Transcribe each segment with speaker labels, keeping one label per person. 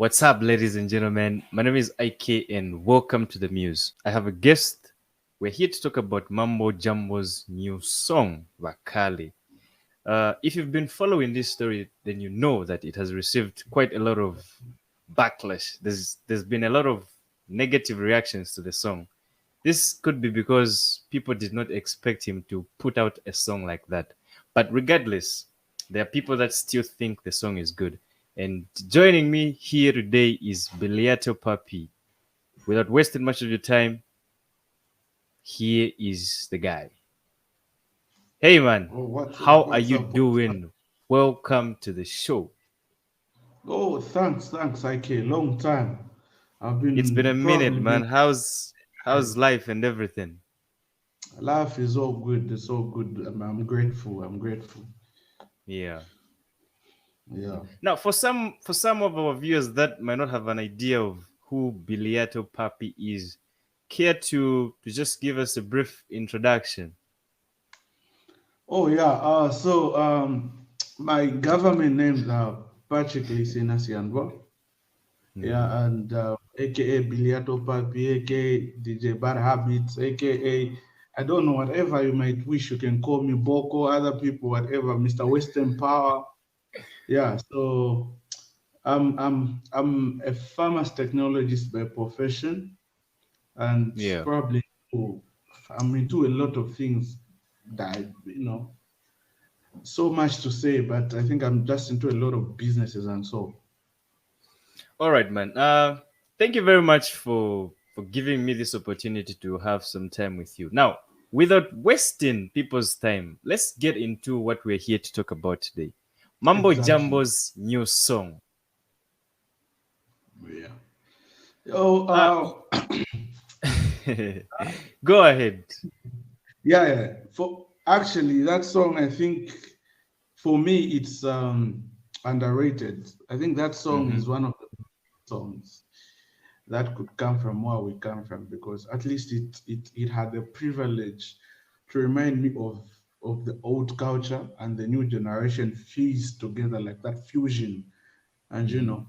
Speaker 1: What's up, ladies and gentlemen? My name is IK, and welcome to the Muse. I have a guest. We're here to talk about Mambo Jumbo's new song, bakale. If you've been following this story, then you know that it has received quite a lot of backlash. There's been a lot of negative reactions to the song. This could be because people did not expect him to put out a song like that. But regardless, there are people that still think the song is good. And joining me here today is Beliato Papi. Without wasting much of your time, here is the guy. Hey man,
Speaker 2: Oh,
Speaker 1: how are
Speaker 2: what's
Speaker 1: you
Speaker 2: up? What's up?
Speaker 1: doing? Welcome to the show.
Speaker 2: Oh, thanks, IK. Long time. I've
Speaker 1: It's been a
Speaker 2: been
Speaker 1: minute,
Speaker 2: probably been.
Speaker 1: man. How's life and everything?
Speaker 2: Life is all good. It's all good. I'm grateful. I'm grateful.
Speaker 1: Yeah.
Speaker 2: Yeah.
Speaker 1: Now, for some of our viewers that might not have an idea of who Biliato Papi is, care to just give us a brief introduction?
Speaker 2: Oh yeah. My government names are Patrick Lisina Sianbo.
Speaker 1: Hmm.
Speaker 2: Yeah, and AKA Biliato Papi, AKA DJ Bad Habits, AKA I don't know whatever you might wish. You can call me Boko. Other people, whatever. Mr. Western Power. Yeah. So. I'm a farmers technologist by profession, and
Speaker 1: Yeah.
Speaker 2: probably I'm into a lot of things that so much to say, but I think I'm just into a lot of businesses and so.
Speaker 1: All right, man. Thank you very much for giving me this opportunity to have some time with you. Now, without wasting people's time, let's get into what we're here to talk about today. Mambo
Speaker 2: Exactly.
Speaker 1: Jumbo's new song.
Speaker 2: Yeah. Oh,
Speaker 1: Uh, Go ahead.
Speaker 2: yeah. For actually, that song, I think for me, it's underrated. I think that song
Speaker 1: Hmm.
Speaker 2: is one of the songs that could come from where we come from, because at least it had the privilege to remind me of the old culture and the new generation fused together, like that fusion. And
Speaker 1: Hmm.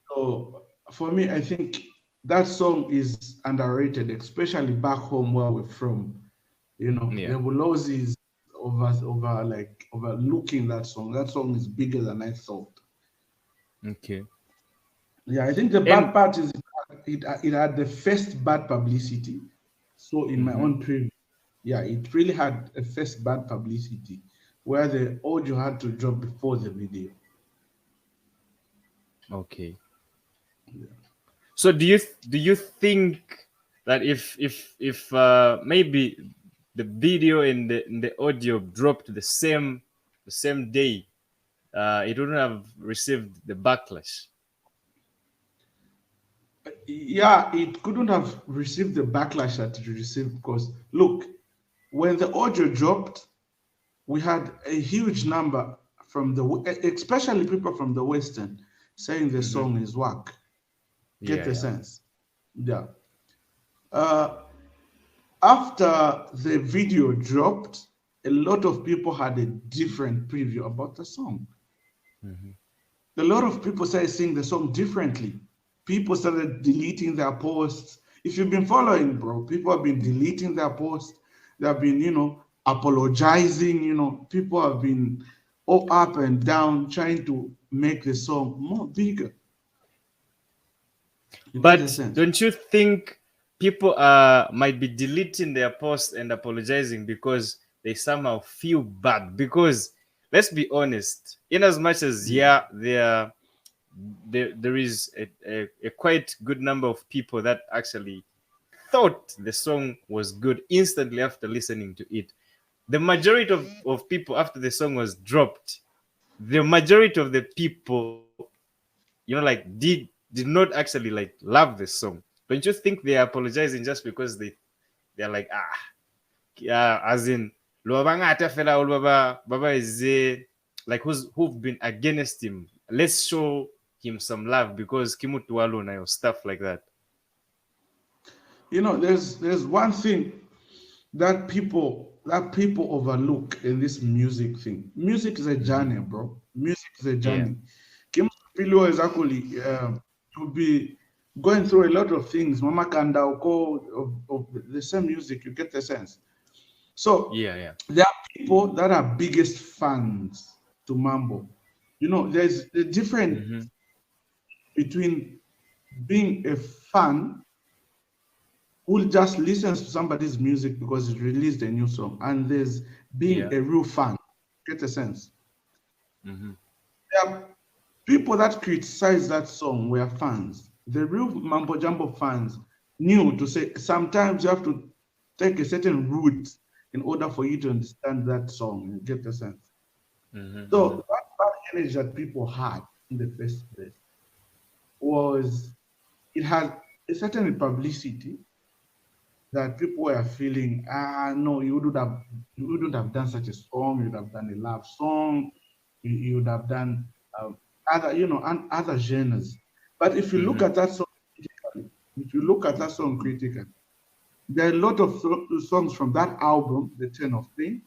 Speaker 2: so for me, I think that song is underrated, especially back home where we're from.
Speaker 1: Yeah.
Speaker 2: There will always overlooking that song. That song is bigger than I thought.
Speaker 1: Okay.
Speaker 2: Yeah, I think the bad
Speaker 1: And
Speaker 2: part is it had the first bad publicity. So in my
Speaker 1: mhm,
Speaker 2: own preview, yeah, it really had a first bad publicity where the audio had to drop before the video.
Speaker 1: okay.
Speaker 2: Yeah.
Speaker 1: So do you think that if maybe the video and the audio dropped the same day, it wouldn't have received the backlash?
Speaker 2: Yeah, it couldn't have received the backlash that it received because look, when the audio dropped, we had a huge number from especially people from the Western saying the
Speaker 1: Hmm.
Speaker 2: song is whack. Get
Speaker 1: Yeah,
Speaker 2: the
Speaker 1: yeah.
Speaker 2: sense? Yeah. Uh, After the video dropped, a lot of people had a different preview about the song.
Speaker 1: Hmm.
Speaker 2: A lot of people started seeing the song differently. People started deleting their posts. If you've been following, bro, people have been deleting their posts. They have been, apologizing. People have been all up and down trying to make the song more bigger. You get the
Speaker 1: But
Speaker 2: sense?
Speaker 1: don't you think people might be deleting their posts and apologizing because they somehow feel bad? Because let's be honest, in as much as
Speaker 2: Yeah.
Speaker 1: yeah, there is a quite good number of people that actually thought the song was good instantly after listening to it. The majority of people after the song was dropped, the majority of the people, like did not actually like love the song. Don't you think they are apologizing just because they're like, yeah, as in lo bangata fela olo baba is like who've been against him. Let's show him some love because kimutu walo na stuff like that.
Speaker 2: There's one thing that people overlook in this music thing. Music is a
Speaker 1: Hmm.
Speaker 2: journey, bro. Music is a
Speaker 1: Yeah.
Speaker 2: journey. Kim Pilo is actually. you'll be going through a lot of things. Mama Kanda of the same music, you get the sense. So
Speaker 1: Yeah, yeah.
Speaker 2: there are people that are biggest fans to Mambo. There's a difference
Speaker 1: Mm-hmm.
Speaker 2: between being a fan who just listens to somebody's music because it released a new song, and there's being
Speaker 1: Yeah.
Speaker 2: a real fan. Get a sense.
Speaker 1: Mm-hmm.
Speaker 2: There are people that criticize that song were fans. The real Mambo Jumbo fans knew to say sometimes you have to take a certain route in order for you to understand that song. You get the sense.
Speaker 1: Mm-hmm. Mm-hmm.
Speaker 2: So that bad energy that people had in the first place was, it had a certain publicity that people were feeling, no, you wouldn't have done such a song. You would have done a love song. You would have done other, and other genres. But if you look
Speaker 1: Mm-hmm.
Speaker 2: at that song critically, if you look at that song critically, there are a lot of songs from that album, The Ten of Pain,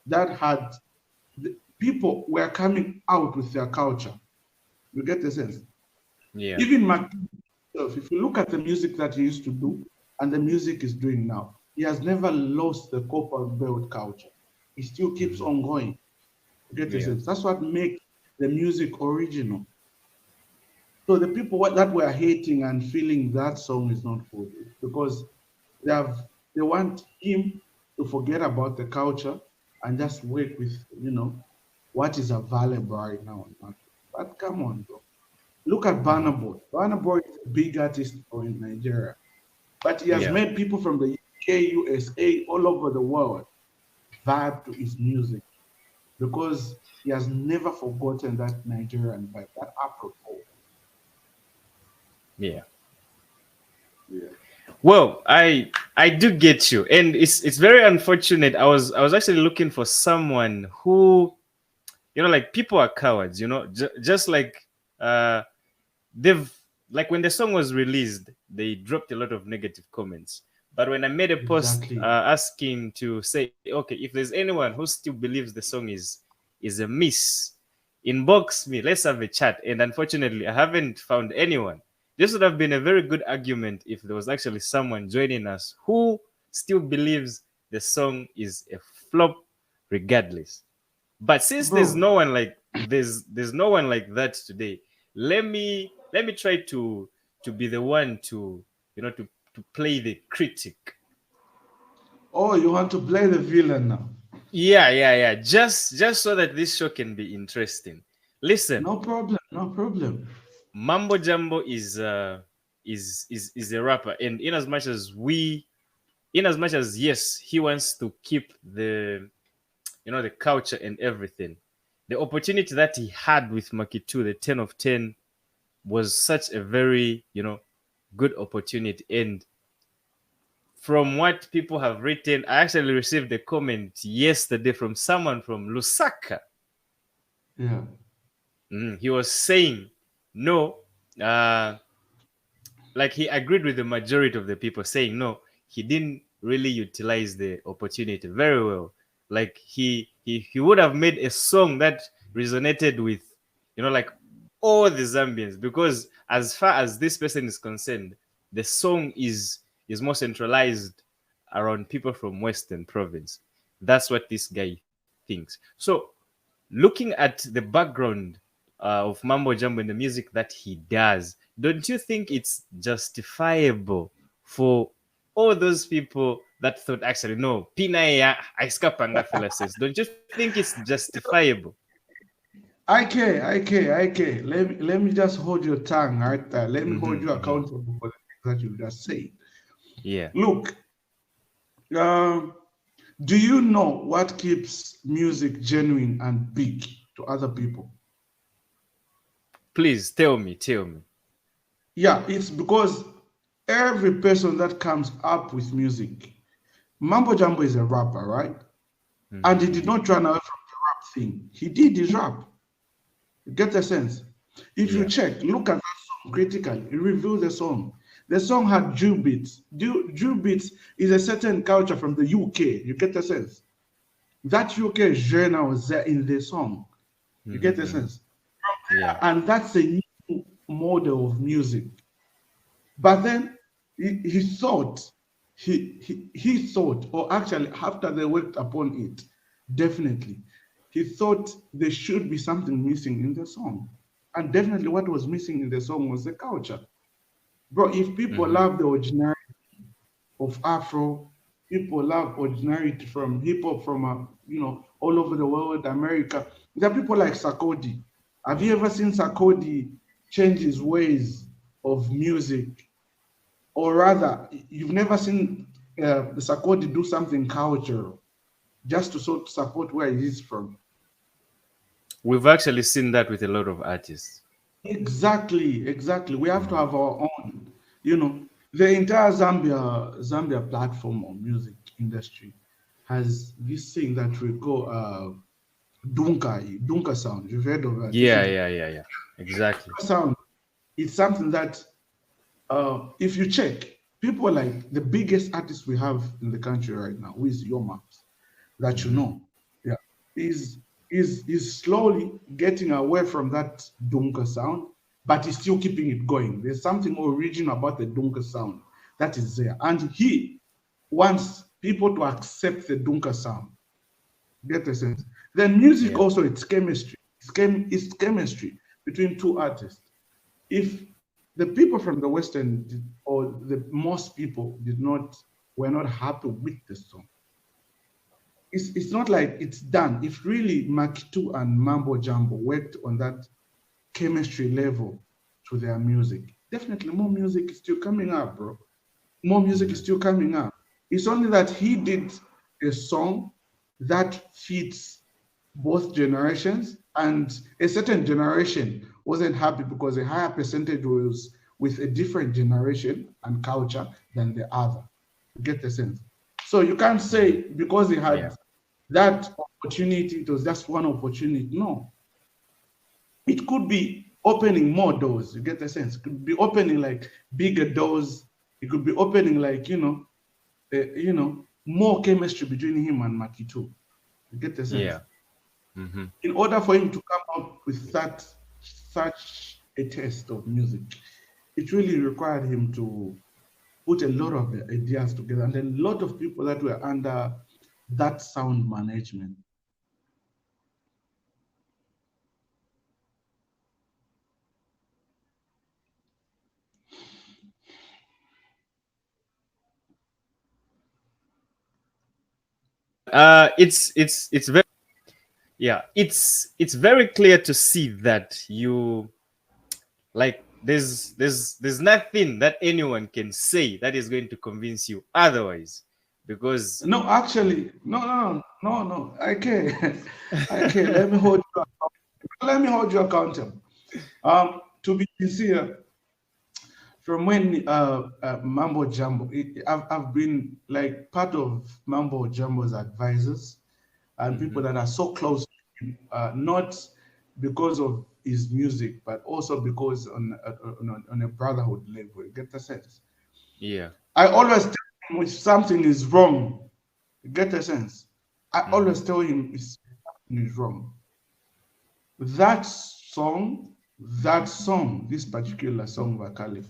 Speaker 2: that had people were coming out with their culture. You get the sense.
Speaker 1: Yeah.
Speaker 2: Even Mac himself, if you look at the music that he used to do and the music he's doing now, he has never lost the copper belt culture. He still keeps
Speaker 1: Mm-hmm.
Speaker 2: on going. You get the
Speaker 1: Yeah.
Speaker 2: sense. That's what makes the music original. So the people that were hating and feeling that song is not good, it's because they want him to forget about the culture and just work with what is available right now in market. But come on, bro. Look at
Speaker 1: Mm-hmm.
Speaker 2: Burna Boy. Burna Boy is a big artist in Nigeria, but he has
Speaker 1: Yeah.
Speaker 2: made people from the UK, USA, all over the world vibe to his music because he has never forgotten that Nigerian vibe, that Afro soul.
Speaker 1: Yeah.
Speaker 2: Yeah.
Speaker 1: Well, I do get you, and it's very unfortunate. I was actually looking for someone who, like, people are cowards. Just like uh they've, like, when the song was released, they dropped a lot of negative comments. But when I made a post
Speaker 2: Exactly.
Speaker 1: asking to say, okay, if there's anyone who still believes the song is a miss, inbox me. Let's have a chat. And unfortunately, I haven't found anyone. This would have been a very good argument if there was actually someone joining us who still believes the song is a flop, regardless. But since
Speaker 2: Bro,
Speaker 1: there's no one like that today, let me try to be the one to, to play the critic.
Speaker 2: oh, you want to play the villain now?
Speaker 1: Yeah, yeah, yeah. Just so that this show can be interesting. Listen,
Speaker 2: No problem, no problem.
Speaker 1: Mambo Jumbo is a rapper, and in as much as, yes, he wants to keep the culture and everything, the opportunity that he had with Makitu, the 10 of 10, was such a very, good opportunity. And from what people have written, I actually received a comment yesterday from someone from Lusaka.
Speaker 2: Yeah.
Speaker 1: He was saying, no, uh, like, he agreed with the majority of the people, saying no, he didn't really utilize the opportunity very well. Like, he would have made a song that resonated with, like, all the Zambians, because as far as this person is concerned, the song is more centralized around people from Western Province. That's what this guy thinks. So, looking at the background of Mambo Jumbo and the music that he does, don't you think it's justifiable for all those people that thought, actually, no, Pinaya Aiskapanga says, don't you think it's justifiable?
Speaker 2: IK. Let me just hold your tongue right there. Let me hold
Speaker 1: Mm-hmm,
Speaker 2: you
Speaker 1: mm-hmm.
Speaker 2: accountable for the things that you just said.
Speaker 1: Yeah.
Speaker 2: Look, um, do you know what keeps music genuine and big to other people?
Speaker 1: Please tell me, tell me.
Speaker 2: Yeah, it's because every person that comes up with music, Mambo Jumbo is a rapper, right? And he
Speaker 1: Mm-hmm,
Speaker 2: did
Speaker 1: mm-hmm.
Speaker 2: not run away from the rap thing. He did his rap. You get the sense? If you
Speaker 1: Yeah.
Speaker 2: check, look at that song critically, review the song. The song had Jew beats. Jew beats is a certain culture from the UK. You get the sense? That UK genre was there in the song. You
Speaker 1: Mm-hmm,
Speaker 2: get the
Speaker 1: mm-hmm.
Speaker 2: sense?
Speaker 1: Yeah.
Speaker 2: And that's a new. model of music. But then he thought, he thought, or actually after they worked upon it, definitely, he thought there should be something missing in the song. And definitely what was missing in the song was the culture. Bro, if people
Speaker 1: Mm-hmm.
Speaker 2: love the originality of Afro, people love originality from hip hop from, all over the world, America. There are people like Sarkodie. Have you ever seen Sarkodie change his ways of music? Or rather, you've never seen the Sarkodie do something cultural just to sort of support where he is from.
Speaker 1: We've actually seen that with a lot of artists.
Speaker 2: Exactly, exactly. We have to
Speaker 1: Mhm.
Speaker 2: have our own, you know, the entire Zambia platform of music industry has this thing that we call Dunka sound. You've heard of that,
Speaker 1: Yeah,
Speaker 2: isn't it?
Speaker 1: yeah, yeah, yeah. Exactly.
Speaker 2: Sound. It's something that if you check, people like the biggest artist we have in the country right now, who is Your Maps, that you
Speaker 1: Hmm.
Speaker 2: know, yeah, is is slowly getting away from that Dunka sound, but he's still keeping it going. There's something original about the Dunka sound that is there, and he wants people to accept the Dunka sound. Get the sense? Then music
Speaker 1: Yeah.
Speaker 2: also it's chemistry. It's chemistry between two artists. If the people from the Western or the most people did not were not happy with the song, it's not like it's done. If really Makitu and Mambo Jumbo worked on that chemistry level to their music, definitely more music is still coming up, bro. More music is
Speaker 1: Hmm.
Speaker 2: still coming up. It's only that he did a song that fits both generations, and a certain generation wasn't happy because a higher percentage was with a different generation and culture than the other. You get the sense? So you can't
Speaker 1: Hmm.
Speaker 2: say because he
Speaker 1: Yeah.
Speaker 2: had that opportunity, it was just one opportunity. No, it could be opening more doors. You get the sense? It could be opening like bigger doors. It could be opening like more chemistry between him and Makitu. You get the sense?
Speaker 1: Yeah. Hmm.
Speaker 2: In order for him to come up with such a taste of music, it really required him to put a lot of ideas together and a lot of people that were under that sound management.
Speaker 1: It's very, yeah, it's very clear to see that you, like, there's nothing that anyone can say that is going to convince you otherwise, because
Speaker 2: No, actually, no. I can't. I can't. Let me hold you. Let me hold you accountable. To be sincere, from when Mambo Jumbo, I've been like part of Mambo Jumbo's advisors and people
Speaker 1: Mhm.
Speaker 2: that are so close to him, not because of his music, but also because on a brotherhood level. You get the sense?
Speaker 1: Yeah.
Speaker 2: I always tell him if something is wrong. You get the sense? I
Speaker 1: Hmm.
Speaker 2: always tell him if something is wrong. That this particular song, Bakale,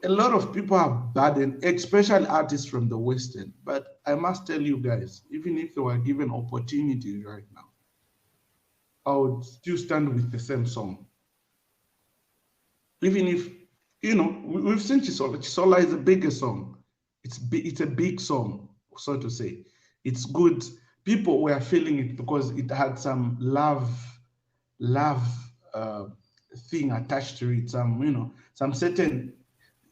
Speaker 2: a lot of people have burdened, especially artists from the Western. But I must tell you guys, even if they were given opportunities right now, I would still stand with the same song. Even if, we've seen Chisola. Chisola is a bigger song. It's a big song, so to say. It's good. People were feeling it because it had some love uh, thing attached to it. Some certain.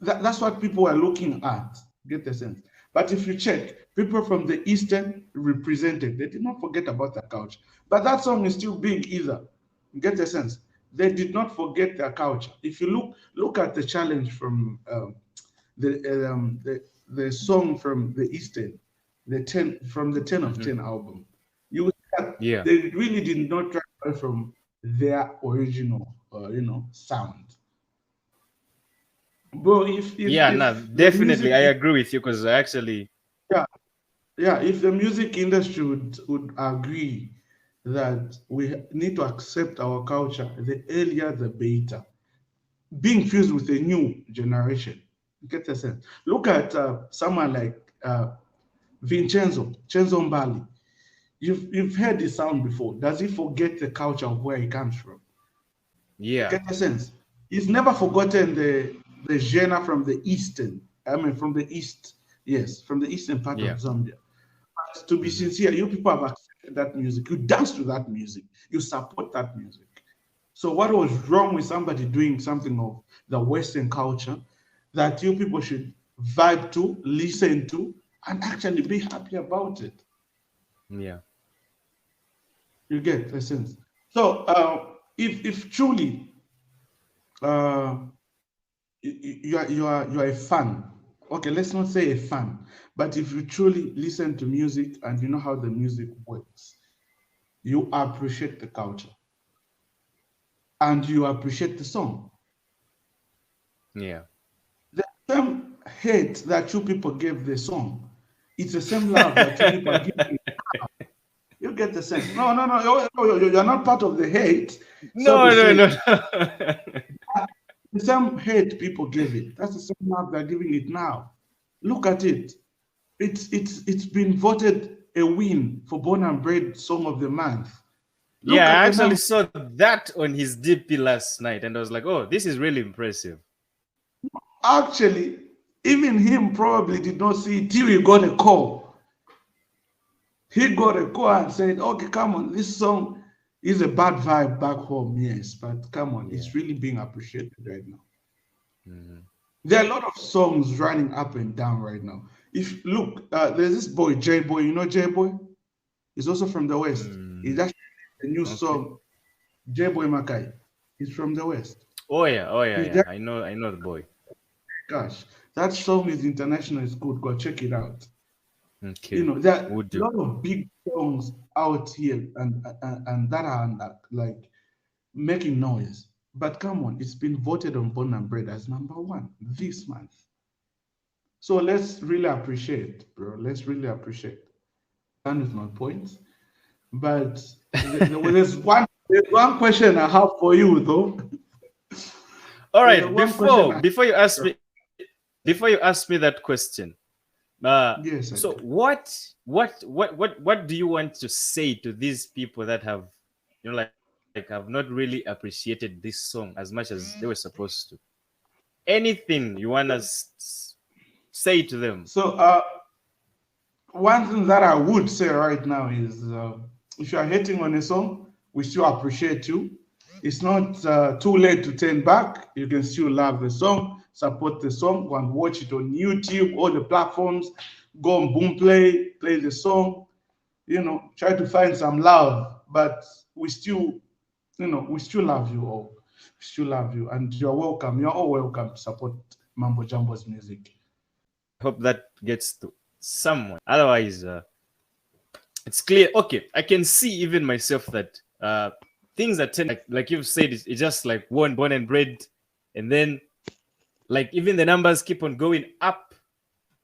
Speaker 2: That's what people are looking at. Get the sense. But if you check, people from the Eastern represented. They did not forget about the culture. But that song is still big either. Get the sense. They did not forget their culture. If you look at the challenge from the song from the Eastern, the 10 of 10
Speaker 1: Hmm.
Speaker 2: album, you will see that
Speaker 1: Yeah.
Speaker 2: they really did not try away from their original sound. Bro,
Speaker 1: Yeah, no,
Speaker 2: if the
Speaker 1: definitely
Speaker 2: music,
Speaker 1: I agree with you, because actually.
Speaker 2: yeah, yeah, if the music industry would agree that we need to accept our culture, the earlier the better. Being fused with a new generation. You get the sense? Look at someone like Vincenzo Mbali. You've heard the sound before. Does he forget the culture of where he comes from?
Speaker 1: Yeah.
Speaker 2: Get the sense? He's never forgotten the genre from the eastern. I mean, from the east. Yes, from the eastern part of
Speaker 1: Yeah.
Speaker 2: Zambia. But to be
Speaker 1: Hmm.
Speaker 2: sincere, you people have accepted that music. You dance to that music. You support that music. So what was wrong with somebody doing something of the Western culture that you people should vibe to, listen to, and actually be happy about it?
Speaker 1: Yeah.
Speaker 2: You get the sense. So if truly uh, you are a fan, okay, let's not say a fan, but if you truly listen to music and you know how the music works, you appreciate the culture and you appreciate the song.
Speaker 1: Yeah.
Speaker 2: The same hate that you people gave the song, it's the same love that you people are giving. You get the sense? No, no, no. You're not part of the hate, so to
Speaker 1: No, no,
Speaker 2: say.
Speaker 1: no, no.
Speaker 2: The same hate people gave it. That's the same love they're giving it now. Look at it. It's been voted a win for Born and Bred Song of the Month.
Speaker 1: Yeah,
Speaker 2: Look at
Speaker 1: I
Speaker 2: the
Speaker 1: actually
Speaker 2: number.
Speaker 1: saw that on his DP last night, and I was like, "Oh, this is really impressive."
Speaker 2: Actually, even him probably did not see it till he got a call. He got a call and said, okay, come on, this song is a bad vibe back home, yes, but come on,
Speaker 1: Yeah.
Speaker 2: it's really being appreciated right now.
Speaker 1: Hmm.
Speaker 2: There are a lot of songs running up and down right now. If look, there's this boy, J Boy, you know J Boy? He's also from the West. He's
Speaker 1: Mm,
Speaker 2: actually a new
Speaker 1: okay.
Speaker 2: song, J Boy Makai. He's from the West.
Speaker 1: Oh yeah. Oh yeah.
Speaker 2: He's
Speaker 1: Yeah.
Speaker 2: just,
Speaker 1: I know the boy.
Speaker 2: gosh, that song is international, it's good. Go check it out. You
Speaker 1: Okay.
Speaker 2: know, there are a
Speaker 1: Would do.
Speaker 2: lot of big songs out here and that are like making noise. But come on, it's been voted on Born and Bred as number one this month. So let's really appreciate, bro. Let's really appreciate. Done with my points. But there's one question I have for you though.
Speaker 1: All
Speaker 2: There's a
Speaker 1: right.
Speaker 2: one question
Speaker 1: Before you ask me that question,
Speaker 2: yes, I
Speaker 1: so
Speaker 2: do.
Speaker 1: what do you want to say to these people that have, like have not really appreciated this song as much as they were supposed to? Anything you want to say to them?
Speaker 2: So one thing that I would say right now is if you are hating on a song, we still appreciate you. It's not too late to turn back. You can still love the song, support the song, go and watch it on YouTube, all the platforms. Go on Boom play the song. Try to find some love. But we still love you all. We still love you, and you're welcome. You're all welcome to support Mambo Jumbo's music.
Speaker 1: I hope that gets to someone. Otherwise, it's clear. Okay, I can see even myself that things that tend like you've said, it's just like born and bred, and then like even the numbers keep on going up.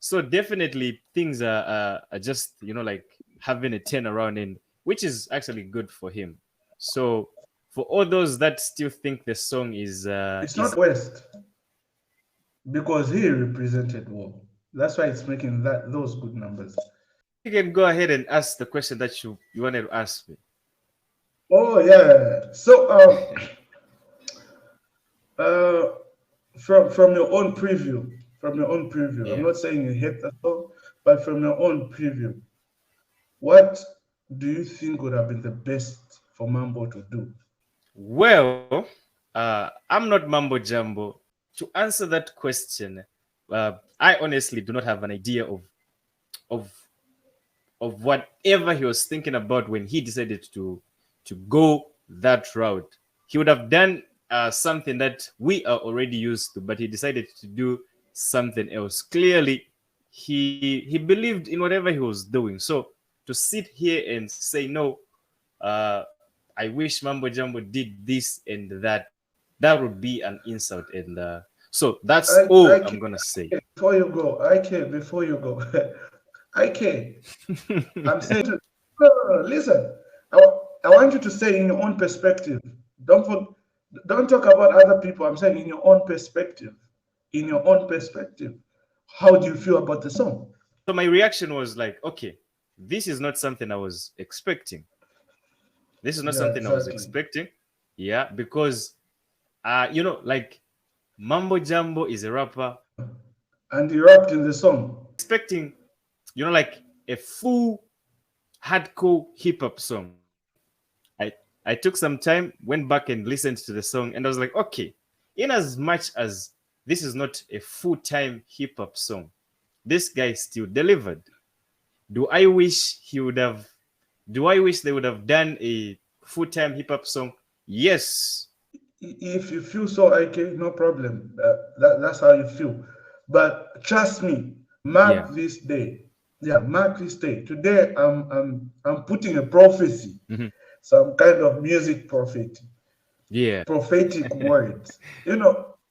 Speaker 1: So definitely things are just like having a turnaround in, which is actually good for him. So for all those that still think the song
Speaker 2: It's
Speaker 1: is
Speaker 2: not West because he represented war. That's why it's making those good numbers.
Speaker 1: you can go ahead and ask the question that you wanted to ask me.
Speaker 2: Oh yeah. So uh, from your own preview, I'm
Speaker 1: Yeah.
Speaker 2: not saying you hate the song, but from your own preview, what do you think would have been the best for Mambo to do?
Speaker 1: Well, I'm not Mambo Jumbo. To answer that question, I honestly do not have an idea of whatever he was thinking about when he decided to go that route. He would have done something that we are already used to, but he decided to do something else. Clearly, he believed in whatever he was doing. So to sit here and say no, uh, I wish Mambo Jumbo did this and that would be an insult. And so that's all
Speaker 2: I
Speaker 1: I'm
Speaker 2: can
Speaker 1: gonna say.
Speaker 2: before you go. I can before you go. I can. I'm saying to no, no, no, listen. I want you to say in your own perspective. Don't for, don't talk about other people. I'm saying in your own perspective. In your own perspective, how do you feel about the song?
Speaker 1: So my reaction was like, okay, this is not something I was expecting. This is not
Speaker 2: Yeah,
Speaker 1: something I was
Speaker 2: exactly.
Speaker 1: expecting. Yeah, because like Mambo Jumbo is a rapper.
Speaker 2: And he rapped in the song.
Speaker 1: Expecting, like a full hardcore hip hop song. I I took some time, went back and listened to the song, and I was like, okay, in as much as this is not a full time hip hop song, this guy still delivered. Do I wish he would have? Do I wish they would have done a full time hip hop song? Yes.
Speaker 2: If you feel so, okay, no problem. That's how you feel. But trust me,
Speaker 1: Yeah.
Speaker 2: mark this day. Yeah, mark this day. Today, I'm putting a prophecy,
Speaker 1: Mhm.
Speaker 2: some kind of music
Speaker 1: Yeah.
Speaker 2: prophetic words.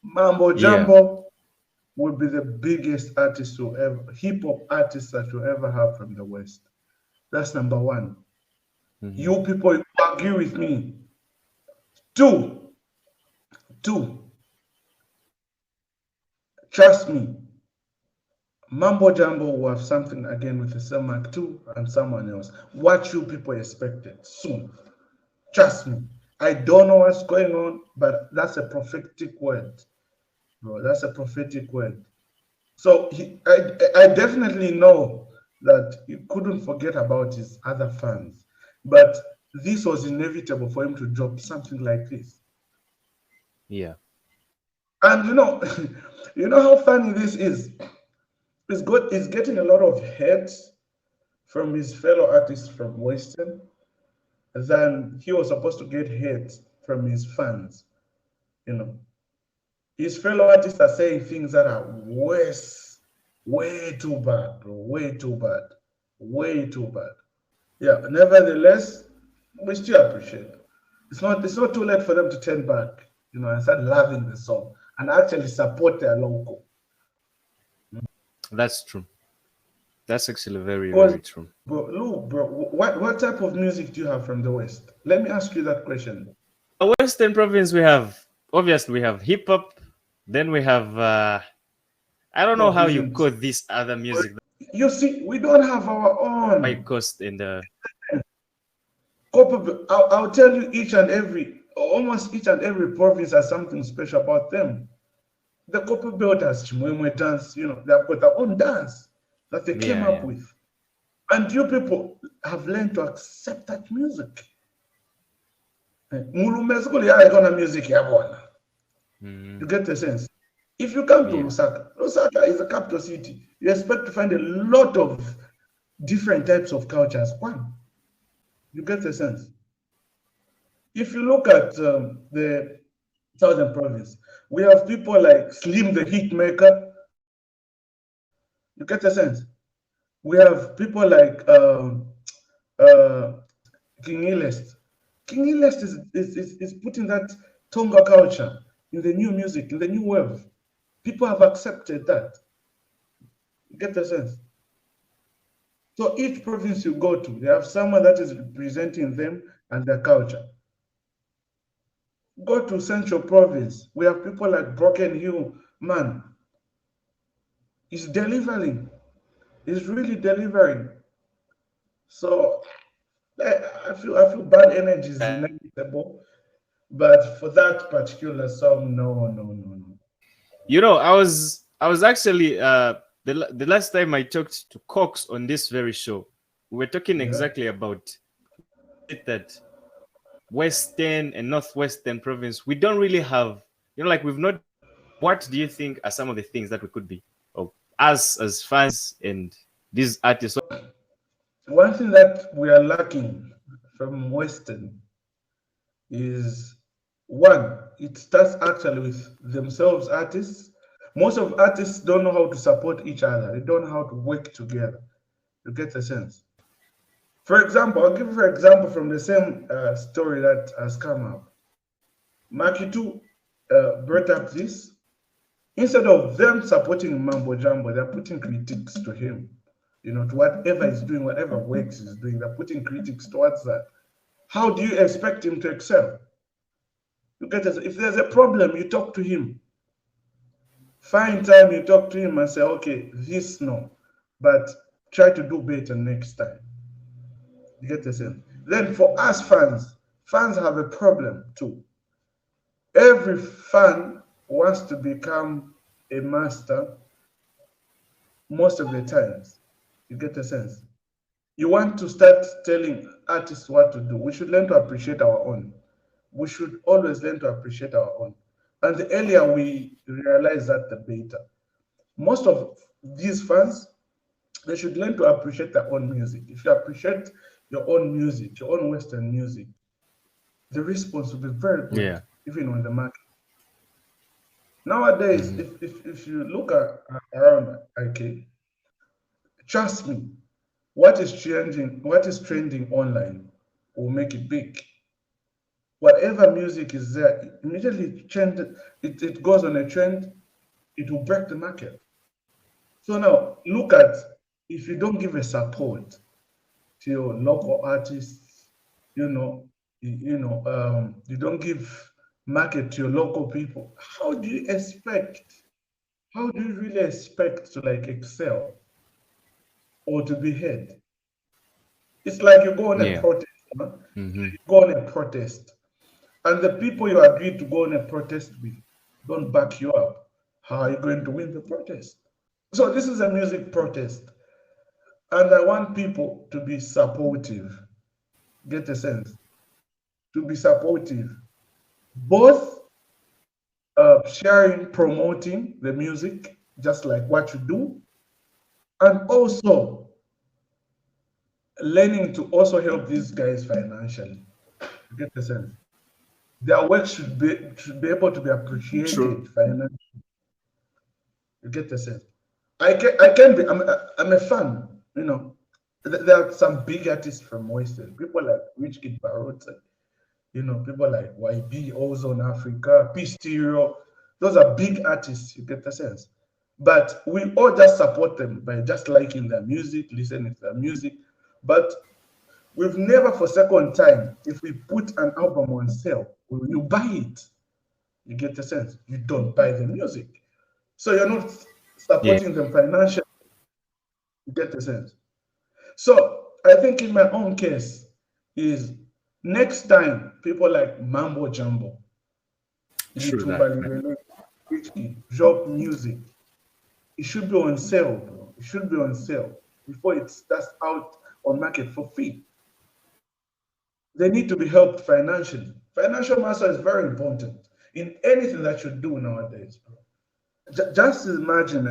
Speaker 2: Mambo
Speaker 1: Yeah.
Speaker 2: Jumbo will be the biggest artist to ever, hip hop artist that you ever have from the West. That's number one.
Speaker 1: Mhm.
Speaker 2: You people agree with me. Two, two, trust me, Mambo Jumbo will have something again with the Selmac 2 and someone else. What you people expected soon. Trust me. I don't know what's going on, but that's a prophetic word, bro. That's a prophetic word. So I definitely know that he couldn't forget about his other fans, but this was inevitable for him to drop something like this.
Speaker 1: Yeah.
Speaker 2: And you know how funny this is. It's good. It's getting a lot of hate from his fellow artists from Western than he was supposed to get hate from his fans. You know, his fellow artists are saying things that are worse, way too bad, bro, way too bad, way too bad. Yeah, nevertheless, we still appreciate it. It's not too late for them to turn back, and start loving the song and actually support their local.
Speaker 1: That's true. That's actually very,
Speaker 2: Because,
Speaker 1: very true.
Speaker 2: bro, look, bro, what type of music do you have from the West? Let me ask you that question.
Speaker 1: Western province, we have obviously we have hip hop. Then we have I don't know
Speaker 2: No,
Speaker 1: how you
Speaker 2: please.
Speaker 1: call this other music,
Speaker 2: You see, we don't have our
Speaker 1: high
Speaker 2: own.
Speaker 1: cost in the
Speaker 2: I'll tell you almost each and every province has something special about them. The Copper Belt has Chimwemwe dance, they've got their own dance that they came
Speaker 1: yeah,
Speaker 2: up
Speaker 1: yeah.
Speaker 2: with. And you people have learned to accept that music. Mulumezukulu yakhona music yabona.
Speaker 1: Mm,
Speaker 2: You get the sense? If you come to
Speaker 1: yeah.
Speaker 2: Lusaka is a capital city, you expect to find a lot of different types of cultures. One, you get the sense? If you look at the southern province, we have people like Slim the Hitmaker. You get the sense? We have people like uh, King Elest. King Elest is putting that Tonga culture in the new music, in the new wave. People have accepted that. You get the sense? So each province you go to, they have someone that is representing them and their culture. Go to Central Province, we have people like Broken Hill, man, he's delivering. He's really delivering. So I feel bad energy is inevitable, but for that particular song, no, no, no, no.
Speaker 1: I was actually the last time I talked to Cox on this very show, we were talking
Speaker 2: Yeah.
Speaker 1: exactly about why is it that Western and Northwestern province we don't really have, like we've not. What do you think are some of the things that we could be, or us as fans and these artists?
Speaker 2: One thing that we are lacking from Western is one, it starts actually with themselves artists. Most of artists don't know how to support each other. They don't know how to work together. You get the sense. For example, I'll give you an example from the same story that has come up. Makitu brought up this. Instead of them supporting Mambo Jumbo, they're putting critiques to him. To whatever he's doing, whatever works he's doing, they're putting critics towards that. How do you expect him to excel? You get it? If there's a problem, you talk to him. Find time, you talk to him and say, okay, this no, but try to do better next time. You get the sense? Then for us fans, fans have a problem too. Every fan wants to become a master most of the times. You get the sense? You want to start telling artists what to do. We should learn to appreciate our own. We should always learn to appreciate our own. And the earlier we realize that, the better. Most of these fans, they should learn to appreciate their own music. If you appreciate your own music, your own Western music, the response will be very good,
Speaker 1: Yeah.
Speaker 2: even on the market. Nowadays,
Speaker 1: Hmm.
Speaker 2: if you look around IK, trust me, what is trending online will make it big. Whatever music is there, immediately it goes on a trend, it will break the market. So now look at, if you don't give a support to your local artists, you know, you don't give market to your local people. How do you really expect to like excel or to be heard? It's like you go on a
Speaker 1: Yeah.
Speaker 2: protest, huh?
Speaker 1: Hmm.
Speaker 2: You go on a protest, and the people you agreed to go on a protest with don't back you up. How are you going to win the protest? So this is a music protest, and I want people to be supportive. Get a sense? To be supportive, both sharing, promoting the music, just like what you do, and also learning to also help these guys financially. You get the sense? Their work should be able to be
Speaker 1: True.
Speaker 2: appreciated financially. You get the sense? I can be. I'm a fan. You know, there are some big artists from Western people like Rich Kid Barota. You know, people like YB, Ozone Africa, P Stereo. Those are big artists. You get the sense? But we all just support them by just liking their music, listening to their music. But we've never, for second time, if we put an album on sale, will you buy it? You get the sense? You don't buy the music. So you're not
Speaker 1: Yeah.
Speaker 2: supporting them financially. You get the sense? So I think in my own case is, next time people like Mambo Jumbo,
Speaker 1: True
Speaker 2: Litumba
Speaker 1: that, man.
Speaker 2: Libele, Richie, drop music, it should be on sale, bro. It should be on sale before it's that's out on market for free. They need to be helped financially. Financial master is very important in anything that you do nowadays, bro. Just imagine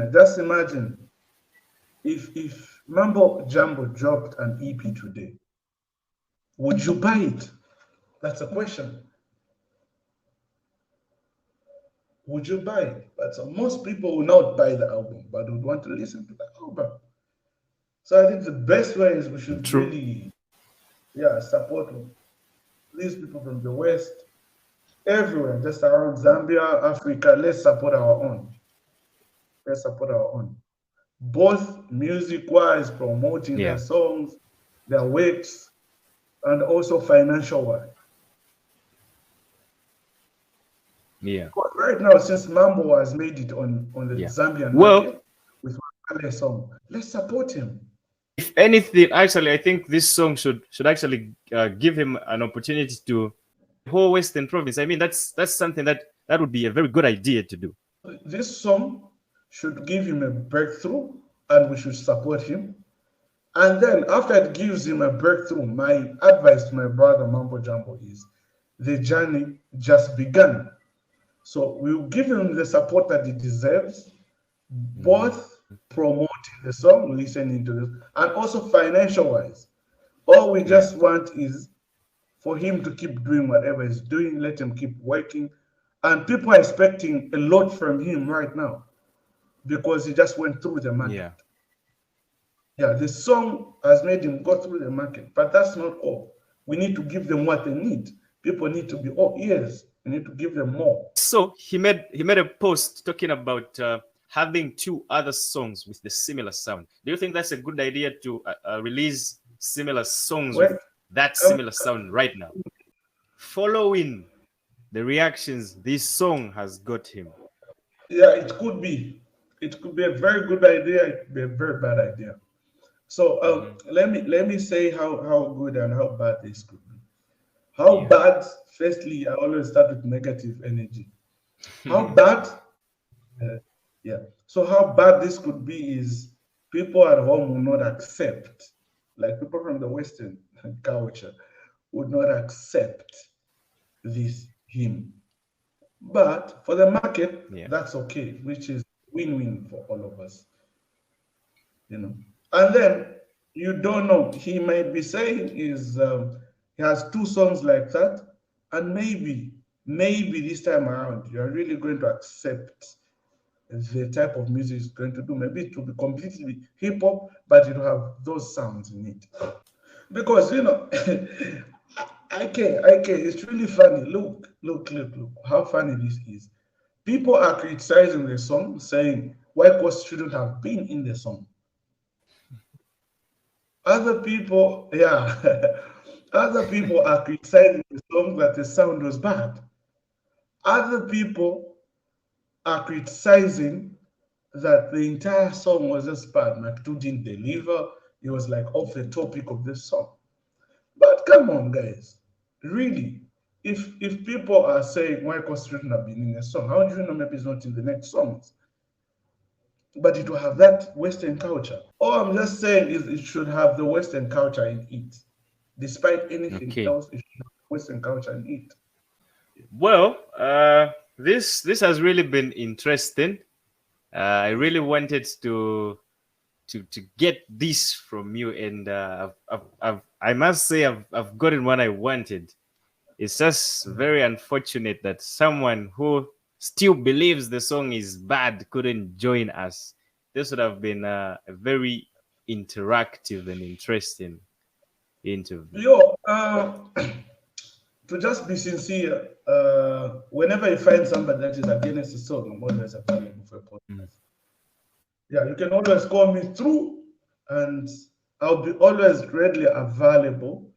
Speaker 2: if Mambo Jumbo dropped an EP today, would you buy it? That's a question. Would you buy it? But most people will not buy the album, but would want to listen to the album. So I think the best way is we should
Speaker 1: True.
Speaker 2: really, yeah, support these people from the West, everywhere, just around Zambia, Africa. Let's support our own. Let's support our own. Both music wise, promoting their
Speaker 1: Yeah.
Speaker 2: songs, their works, and also financial wise.
Speaker 1: Yeah.
Speaker 2: But right now, since Mambo has made it on the
Speaker 1: Yeah.
Speaker 2: Zambian
Speaker 1: Well,
Speaker 2: market with Bakale song, let's support him.
Speaker 1: if anything, actually, I think this song should actually give him an opportunity to whole Western province. I mean, that's something that would be a very good idea to do.
Speaker 2: This song should give him a breakthrough, and we should support him. And then after it gives him a breakthrough, my advice to my brother Mambo Jumbo is the journey just begun. So we'll give him the support that he deserves,
Speaker 1: Hmm.
Speaker 2: both promoting the song, listening to this, and also financial wise. All we
Speaker 1: Yeah.
Speaker 2: just want is for him to keep doing whatever he's doing, let him keep working. And people are expecting a lot from him right now because he just went through the market.
Speaker 1: Yeah.
Speaker 2: Yeah, the song has made him go through the market, but that's not all. We need to give them what they need. People need to be all ears. We need to give them more.
Speaker 1: So he made a post talking about having two other songs with the similar sound. Do you think that's a good idea to release similar songs
Speaker 2: When
Speaker 1: with that
Speaker 2: Um,
Speaker 1: similar sound right now, following the reactions this song has got him.
Speaker 2: yeah, it could be. It could be a very good idea. It could be a very bad idea. So
Speaker 1: Hmm.
Speaker 2: let me say how good and how bad this could be. How
Speaker 1: Yeah.
Speaker 2: bad? Firstly, I always start with negative energy. How bad? Uh, yeah. So how bad this could be is people at home will not accept, like people from the Western culture would not accept this hymn. But for the market,
Speaker 1: Yeah.
Speaker 2: that's okay, which is win-win for all of us, you know. And then you don't know. He might be saying is he has two songs like that, and maybe this time around you are really going to accept the type of music he's going to do. Maybe it will be completely hip hop, but it will have those sounds in it. Because I can. It's really funny. Look. How funny this is. People are criticizing the song, saying White Coast shouldn't have been in the song. Other people, yeah, other people are criticizing the song that the sound was bad. Other people are criticizing that the entire song was just bad. McDo didn't deliver. It was like off the topic of the song. But come on, guys, really, if people are saying why Coast shouldn't have been in a song, how do you know maybe it's not in the next songs? But it will have that Western culture. All I'm just saying is it should have the Western culture in it. Despite anything
Speaker 1: Okay.
Speaker 2: else, it should have Western culture in it.
Speaker 1: Well, this has really been interesting. I really wanted to get this from you, and I must say I've gotten what I wanted. It's just very unfortunate that someone who still believes the song is bad couldn't join us. This would have been a very interactive and interesting interview.
Speaker 2: Yo, to just be sincere, whenever you find somebody that is against the song, I'm always available for a
Speaker 1: Mm.
Speaker 2: podcast. Yeah, you can always call me through, and I'll be always readily available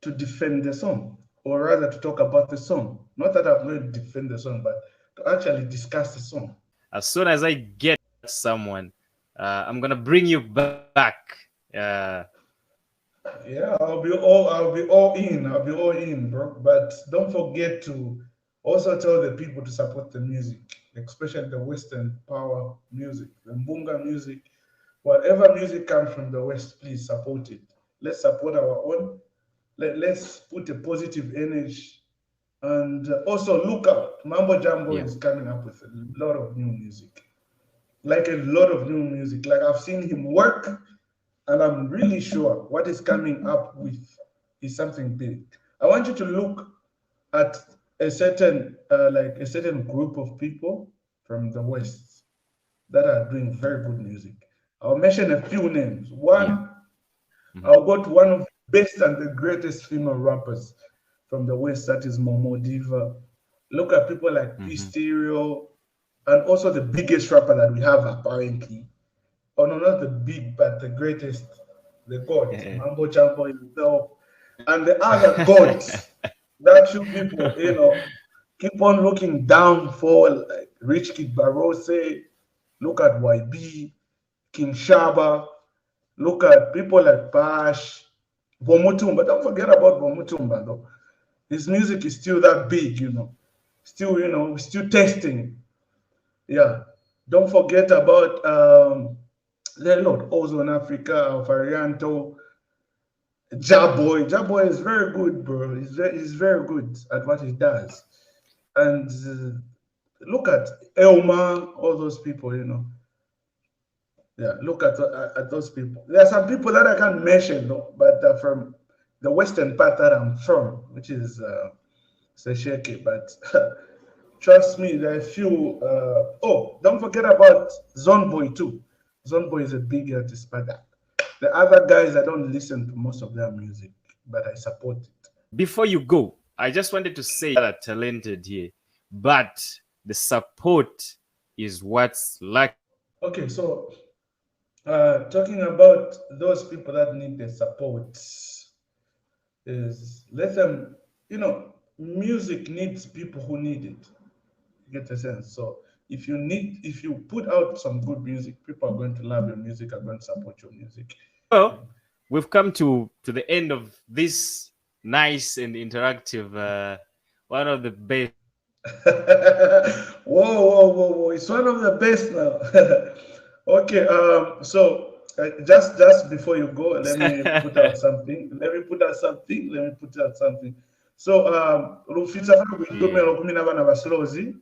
Speaker 2: to defend the song, or rather to talk about the song. Not that I'm going to defend the song, but to actually discuss the song.
Speaker 1: As soon as I get someone, I'm gonna bring you back. Uh,
Speaker 2: Yeah, I'll be all in, bro. But don't forget to also tell the people to support the music, especially the Western power music, the Mbunga music. Whatever music comes from the West, please support it. Let's support our own. Let's put a positive energy. And also look out. Mambo Jumbo
Speaker 1: yeah,
Speaker 2: is coming up with a lot of new music. Like a lot of new music. Like I've seen him work, and I'm really sure what is coming up with is something big. I want you to look at a certain group of people from the West that are doing very good music. I'll mention a few names.
Speaker 1: yeah.
Speaker 2: One,
Speaker 1: Mhm,
Speaker 2: I'll go to one of the best and the greatest female rappers from the West, that is Momo Diva. Look at people like P
Speaker 1: mhm.
Speaker 2: Stereo, and also the biggest rapper that we have apparently. Oh no, not the big, but the greatest, the God, Mambo Jumbo himself, and the other gods that you people, keep on looking down for, like Rich Kid Barose. Look at YB, King Shaba. Look at people like Bash, Bomutumba. Don't forget about Bomutumba though. His music is still that big, Still, still testing. Yeah. Don't forget about the Lord Ozone Africa, Varianto, Jaboy. Jaboy is very good, bro. He's very good at what he does. And look at Elma, all those people. Yeah, look at those people. There are some people that I can't mention, though, but from the western part that I'm from, which is Sesheke. But trust me, there are a few. Oh, don't forget about Zone Boy too. Zone Boy is a big artist, but the other guys I don't listen to most of their music, but I support it.
Speaker 1: Before you go, I just wanted to say that are talented here, but the support is what's lacking.
Speaker 2: Okay, so talking about those people that need the support. is let them, music needs people who need it. You get a sense. So if you put out some good music, people are going to love your music, are going to support your music.
Speaker 1: Well, we've come to the end of this nice and interactive, one of the best.
Speaker 2: Whoa, whoa, whoa, whoa! It's one of the best now. Okay, so just before you go, let me put out something. Let me put out something. Let me put out something. So, Rufisa
Speaker 1: Yeah,
Speaker 2: Baslozi.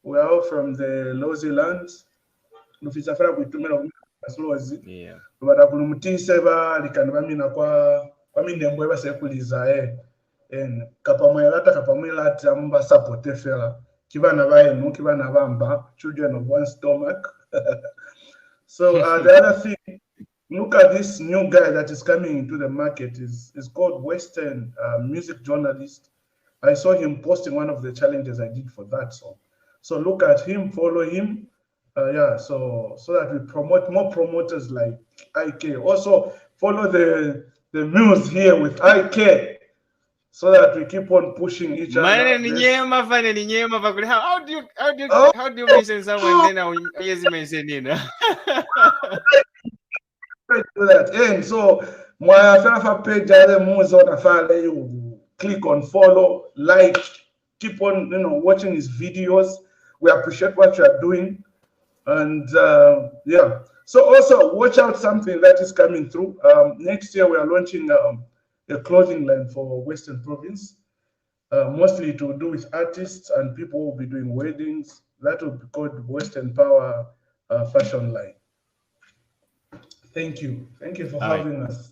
Speaker 2: We are all from the Lozi lands. Rufisa Baslozi.
Speaker 1: yeah.
Speaker 2: Rubada kulumutise ba likani bamina kwa mindembo basekuliza en kapamwelata kapamwelata mba supporte fela kibana baenu kibana bamba children of one stomach. So the other thing, look at this new guy that is coming into the market is called Western music journalist. I saw him posting one of the challenges I did for that song. So look at him, follow him. Yeah, so that we promote more promoters like IK. Also follow the muse here with IK so that we keep on pushing each other.
Speaker 1: Mane ni
Speaker 2: This
Speaker 1: nyema fane ni nyema pakuli.
Speaker 2: oh,
Speaker 1: How do you mention someone then yes mention you know?
Speaker 2: do that. And so my Fafa page the moves on a you click on follow, like, keep on watching his videos. We appreciate what you are doing. And yeah. So also watch out something that is coming through. Next year we are launching a clothing line for Western Province. Mostly to do with artists and people who will be doing weddings. That will be called Western Power Fashion Line. Thank you. Thank you for
Speaker 1: All right.
Speaker 2: having us.